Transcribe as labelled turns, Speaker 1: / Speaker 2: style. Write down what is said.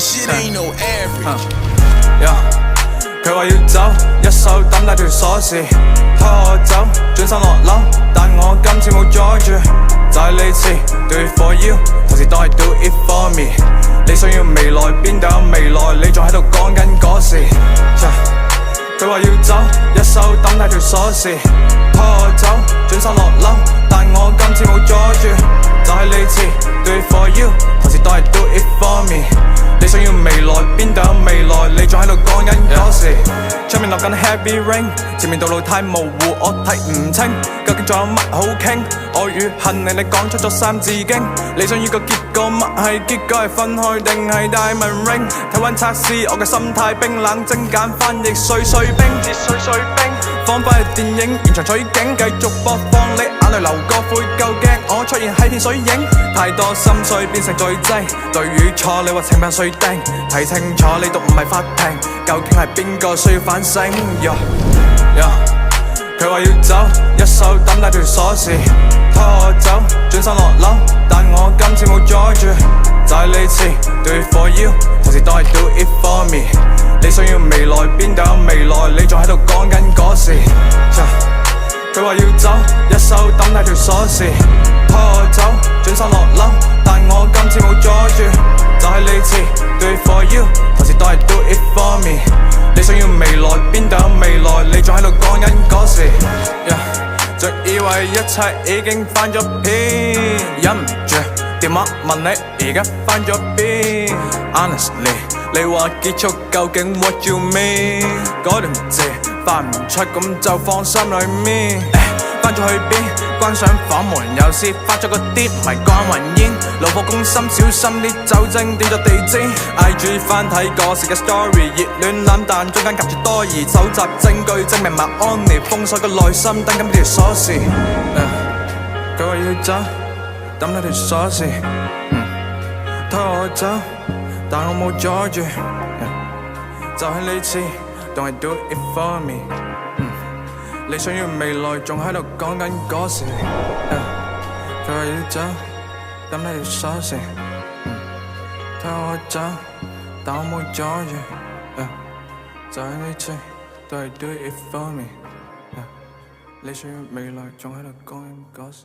Speaker 1: shit ain't no average。
Speaker 2: 佢話要走，一手抌低條鎖匙，拖我走，轉身落樓，但我今次冇阻住，就係呢次 do it for you， 同時當係 do it for me。你想要未來，邊度有未來？你仲喺度講緊嗰時。佢話要走，一手抌低條鎖匙，拖我走，轉身落樓，但我今次冇阻住，就係呢次 do it for you， 同時當係 do it for me。你想要未來，邊度有未來？你仲喺度講緊嗰時。出面落緊 heavy rain， 前面道路太模糊，我睇唔清，究竟仲有乜好傾？我與恨令你講出咗三字經。你想要個結果乜係？結果係分開定係 diamond ring？ 體溫測試我嘅心態冰冷，精簡翻譯碎碎冰至碎碎冰。仿佛係電影現場取景，繼續播放你眼淚流過悔夠驚，我出現係片水影，太多心碎變成罪證，對與錯你話懲罰誰定？睇清楚呢度唔係法庭，究竟係邊個需要反省？佢話要走，一手抌低條鎖匙，拖我走，轉身落樓，但我今次冇阻住，就係呢次 do it for you， 同時當係 do it for me。你想要未來，邊度有未來？你仲喺度講緊嗰時。佢話要走，一手抌低條鎖匙，拖我走，轉身落樓，但我今次冇阻住，就係呢次 do it for you， 同時當係 do it for me。你想要未來，邊度有未來？你仲喺度講緊嗰時。就以為一切已經翻咗篇，忍唔住電話問你而家翻咗邊 ？Honestly， 你話結束究竟 what you mean？ 嗰段字發唔出咁就放心裏面。翻咗去邊？關上房門，有時發咗個啲咪關雲煙。老婆公心小心啲酒精點咗地氈。IG 翻睇過時嘅 story， 熱戀冷但中間夾住多疑，搜集證據證明埋安妮，封鎖個內心等緊條鎖匙。佢話要走，抌咗條鎖匙，拖我走，但我冇阻住，就係呢次，當係 do it for me。你想要未來，仲喺度講緊嗰時。佢話要走，抌低條鎖匙，拖我走，但我冇阻住，就係呢次，都係 do it for me。你想要未來，仲喺度講緊嗰時。